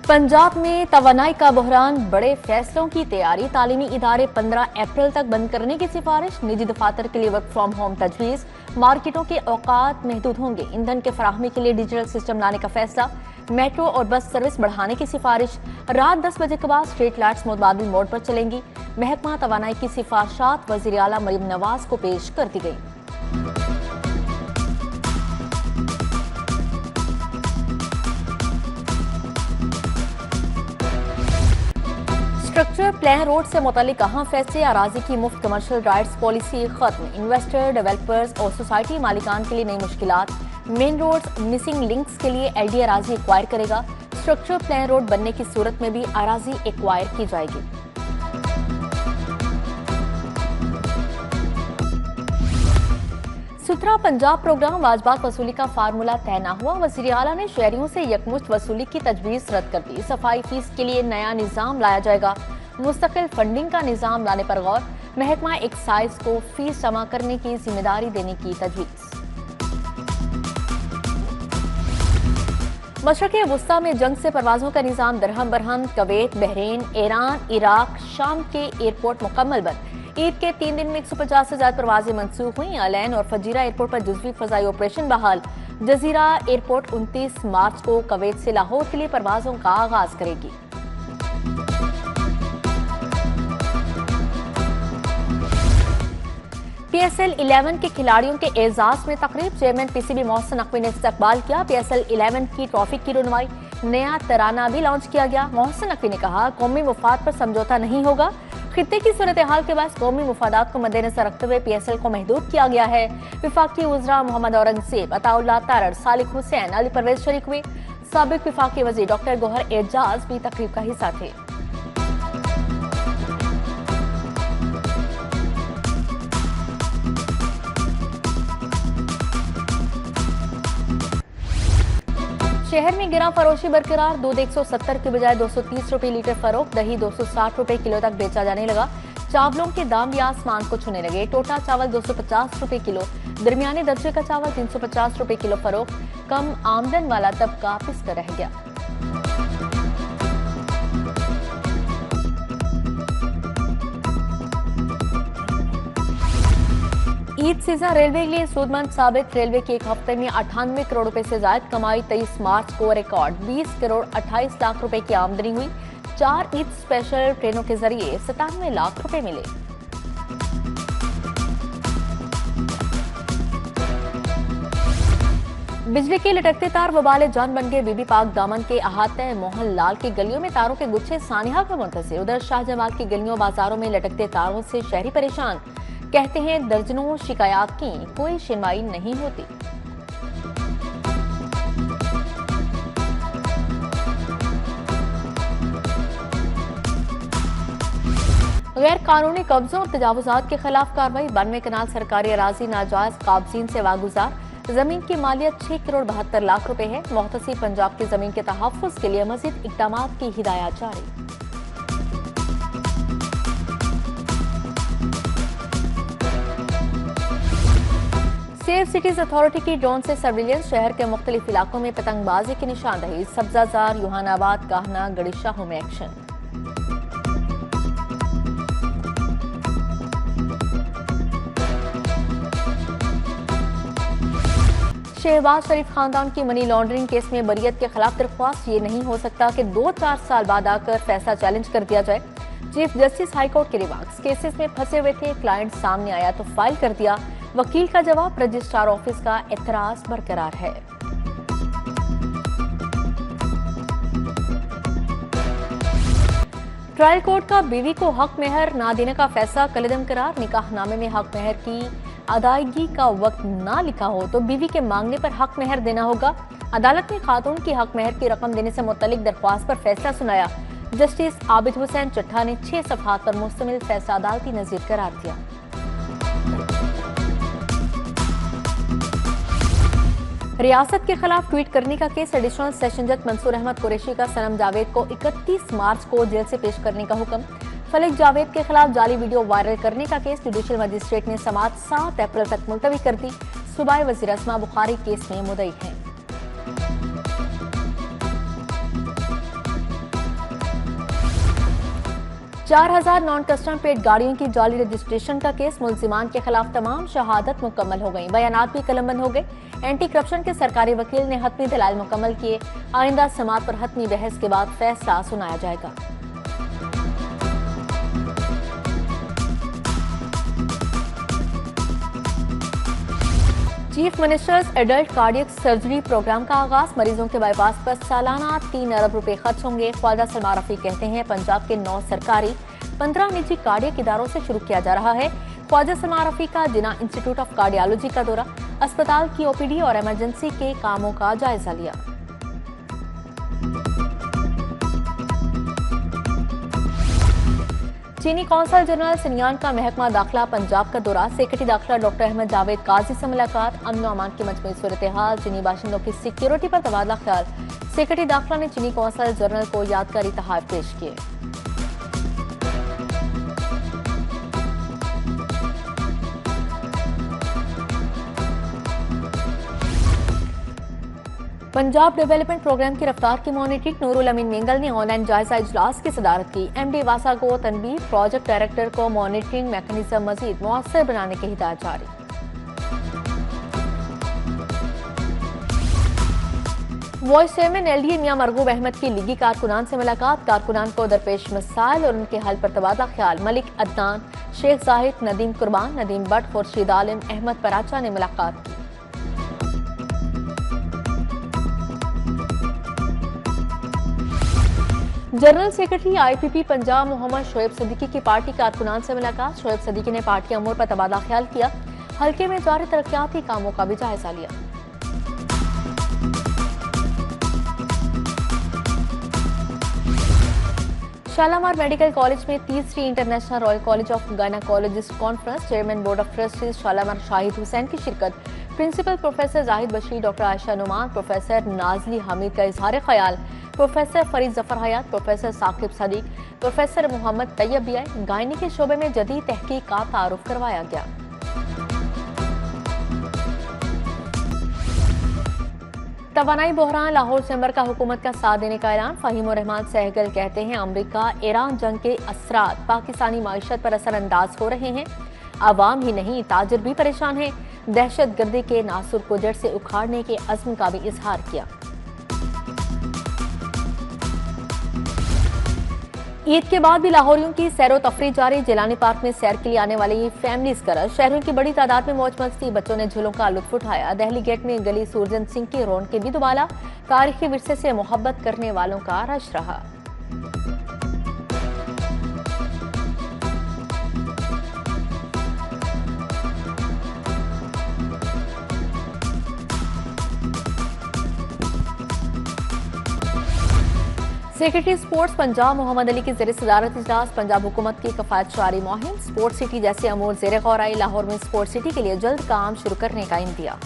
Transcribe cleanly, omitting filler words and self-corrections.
पंजाब में तवानाई का बहरान, बड़े फैसलों की तैयारी, तालीमी इदारे 15 अप्रैल तक बंद करने की सिफारिश, निजी दफातर के लिए वर्क फ्रॉम होम तजवीज, मार्केटों के औकात महदूद होंगे, ईंधन के फराहमी के लिए डिजिटल सिस्टम लाने का फैसला, मेट्रो और बस सर्विस बढ़ाने की सिफारिश, रात 10 बजे के बाद स्ट्रीट लाइट्स मुतबादिल मोड पर चलेंगी। महकमा तवानाई की सिफारिशात वज़ीर आला मरीम नवाज को पेश कर दी गई। स्ट्रक्चर प्लान रोड से मुतालिक अहम फैसले, अराजी की मुफ्त कमर्शियल राइट्स पॉलिसी खत्म, इन्वेस्टर, डेवलपर्स और सोसाइटी मालिकान के लिए नई मुश्किलात, मेन रोड्स मिसिंग लिंक्स के लिए एलडी अराजी एक्वायर करेगा, स्ट्रक्चर प्लान रोड बनने की सूरत में भी अराजी एक्वायर की जाएगी। सुथरा पंजाब प्रोग्राम वाजबात वसूली का फार्मूला तय न हुआ, वज़ीर आला ने शहरियों से यकमुश्त वसूली की तजवीज रद्द कर दी। सफाई फीस के लिए नया निजाम लाया जाएगा, मुस्तकिल फंडिंग का निजाम लाने पर गौर, महकमा एक्साइज को फीस जमा करने की जिम्मेदारी देने की तजवीज। मशरक़े वुस्ता में जंग से परवाजों का निजाम दरहम Barham, Kuwait, Bahrain, Iran, Iraq, शाम के एयरपोर्ट मुकम्मल बंद। ईद के 3 दिन में 150 से ज्यादा परवाजें मंसूख हुई। अलैन और फजीरा एयरपोर्ट पर जुज़वी फजाई ऑपरेशन बहाल। जजीरा एयरपोर्ट 29 मार्च को कवैत से लाहौर के लिए परवाजों का आगाज करेगी। PSL 11 के खिलाड़ियों के एजाज में तकरीब, चेयरमैन PCB मोहसिन नकवी ने इस्तकबाल किया। PSL 11 की ट्रॉफी की रुनवाई, नया तराना भी लॉन्च किया गया। मोहसिन नकवी ने कहा, कौमी मुफाद पर समझौता नहीं होगा। खित्ते की सूरत हाल के बाद कौमी मुफादात को मद्देनजर रखते हुए PSL को महदूद किया गया है। विफाकी वज़रा मोहम्मद औरंगजेब, अताउल्लाह तारड़, सालिक हुसैन, अली परवेज शरीक हुए। साबिक विफाकी वज़ीर डॉक्टर गौहर एजाज भी तकरीब का हिस्सा थे। शहर में गिरा फरोशी बरकरार, दूध 170 के बजाय 230 रुपए लीटर फरोख्त, दही 260 रुपए किलो तक बेचा जाने लगा। चावलों के दाम भी आसमान को छूने लगे। टोटा चावल 250 रुपए किलो, दरमियाने दर्जे का चावल 350 रुपए किलो फरोख्त। कम आमदन वाला तबका पिसकर रह गया। ईद सीजन रेलवे के लिए सूदमंद साबित, रेलवे की एक हफ्ते में 98 करोड़ रुपए से ज्यादा कमाई। 23 मार्च को रिकॉर्ड 20 करोड़ 28 लाख रुपए की आमदनी हुई। 4 ईद स्पेशल ट्रेनों के जरिए 97 लाख रुपए मिले। बिजली के लटकते तार वबाले जान बन गए। बीबी पाक दामन के अहाते मोहन लाल की गलियों में तारों के गुच्छे सानिहा का मुंतशिर। उधर शाहजमाल की गलियों बाजारों में लटकते तारों से शहरी परेशान, कहते हैं दर्जनों शिकायत की, कोई सुनवाई नहीं होती। गैर कानूनी कब्जों और तजावुजात के खिलाफ कार्रवाई, 92 कनाल सरकारी अराजी नाजायज काबजीन से वागुजार। जमीन की मालियत 6 करोड़ 72 लाख रुपए है। मुख्तसिर पंजाब की जमीन के तहफ्फुज के लिए मजीद इक़दामात की हिदायत जारी। सेफ सिटीज अथॉरिटी की ड्रोन से सर्विलेंस, शहर के मुख्तलिफ इलाकों में पतंगबाजी की निशानदही। सब्जाजार, युहानाबाद, काहना, गड़ीशाहों में एक्शन। शहबाज शरीफ खानदान की मनी लॉन्ड्रिंग केस में बरियत के खिलाफ दरख्वास्त। ये नहीं हो सकता कि 2-4 साल बाद आकर फैसला चैलेंज कर दिया जाए। चीफ जस्टिस हाईकोर्ट के रिमार्क्स, केसेस में फंसे हुए थे, क्लाइंट सामने आया तो फाइल कर दिया। वकील का जवाब, रजिस्ट्रार ऑफिस का एतराज बरकरार है। ट्रायल कोर्ट का बीवी को हक मेहर ना देने का फैसला कलदम करार। निकाहनामे में हक मेहर की अदायगी का वक्त ना लिखा हो तो बीवी के मांगने पर हक मेहर देना होगा। अदालत ने खातून की हक मेहर की रकम देने से मुतल्लिक दरख्वास्त पर फैसला सुनाया। जस्टिस आबिद हुसैन चट्टा ने 6 सफ़हात पर मुश्तमिल फैसला अदालती नज़ीर करार दिया। रियासत के खिलाफ ट्वीट करने का केस, एडिशनल सेशन जज मंसूर अहमद कुरैशी का सनम जावेद को 31 मार्च को जेल से पेश करने का हुक्म। फलक जावेद के खिलाफ जाली वीडियो वायरल करने का केस, जुडिशल मजिस्ट्रेट ने समाअत 7 अप्रैल तक मुलतवी कर दी। सूबाई वज़ीर अस्मा बुखारी केस में मुद्दई हैं। 4000 नॉन कस्टम प्लेट गाड़ियों की जाली रजिस्ट्रेशन का केस, मुलजिमान के खिलाफ तमाम शहादत मुकम्मल हो गई, बयानात भी कलमबंद हो गए। एंटी करप्शन के सरकारी वकील ने हतमी दलाइल मुकम्मल किए। आइंदा समाअत पर हतमी बहस के बाद फैसला सुनाया जाएगा। Chief ministers adult cardiac surgery programme का आगाज, मरीजों के बाईपास पर सालाना 3 अरब रुपए खर्च होंगे। ख्वाजा सलमान रफी कहते हैं पंजाब के 9 सरकारी 15 निजी कार्डियक इदारों से शुरू किया जा रहा है। ख्वाजा सलमान रफी का जिना इंस्टीट्यूट ऑफ कार्डियोलॉजी का दौरा, अस्पताल की ओपीडी और इमरजेंसी के कामों का जायजा लिया। चीनी कौंसल जनरल सिनयान का महकमा दाखिला पंजाब का दौरा, सेक्रेटरी दाखिला डॉक्टर अहमद जावेद काजी से मुलाकात, अमन और अमान की मजमूई सूरत हाल, चीनी बाशिंदों की सिक्योरिटी पर तबादला ख्याल। सेक्रेटरी दाखिला ने चीनी कौंसल जनरल को यादगारी तोहफे पेश किए। पंजाब डेवलपमेंट प्रोग्राम की रफ्तार की मॉनिटरिंग, नूरुल अमीन मेंगल ने ऑनलाइन जायजा इजलास की सदारत की। एमडी वासा को तनबीह, प्रोजेक्ट डायरेक्टर को मॉनिटरिंग मैकेनिज्म मजीद मुअस्सर बनाने की हिदायत जारी। वाइस चेयरमैन एलडीए मियां मरगूब अहमद की लीगी कारकुनान से मुलाकात, कारकुनान को दरपेश मसाइल और उनके हल पर तबादला ख्याल। मलिक अदनान, शेख जाहिद, नदीम कुर्बान, नदीम भट्ट, खुर्शीद आलिम, अहमद पराचा ने मुलाकात की। General secretary IPP Punjab Mohammad Shoaib Siddiqui की पार्टी कारकुनान से मुलाकात, शोएब सदीकी ने पार्टी अमूर पर तबादला ख्याल किया। हल्के में जारी तरक्याती कामों का भी जायजा लिया। शालामार मेडिकल कॉलेज में तीसरी international royal college of gynaecologists conference, chairman board of trustees Shalamar Shahid Hussain की शिरकत। Principal professor Zahid Bashir, doctor Ayesha Numan, professor Nazli Hamid का इजहार ख्याल। Professor Farid Zafar Hayat, professor Saqib Sadiq, professor Mohammad Tayyab भी आए। गायनी के शोबे में जदीद तहकीक का तारुफ करवाया गया। तवानाई बहरान, लाहौर चैम्बर का हुकूमत का साथ देने का ऐलान। फहीम रहमान सहगल कहते हैं अमरीका ईरान जंग के असरात पाकिस्तानी माईशत पर असरअंदाज हो रहे हैं। आवाम ही नहीं ताजिर भी परेशान है। दहशत गर्दी के नासुर को जड़ से उखाड़ने के अज़्म का भी इजहार किया। ईद के बाद भी लाहौरियों की सैरो तफरी जारी, जिलानी पार्क में सैर के लिए आने वाली फैमिलीज का रश, शहरों की बड़ी तादाद में मौज मस्ती, बच्चों ने झूलों का लुत्फ उठाया। दहली गेट में गली सूरजन सिंह की रौनक के भी दुबाला, तारीखी विरसे से मोहब्बत करने वालों का रश रहा। सेक्रेटरी स्पोर्ट्स पंजाब मोहम्मद अली की ज़ेर सदारत इजलास, पंजाब हुकूमत की कफायत जारी मुहिम, स्पोर्ट्स सिटी जैसे अमूर ज़ेर गौर आई। लाहौर में स्पोर्ट्स सिटी के लिए जल्द काम शुरू करने का इंदिया।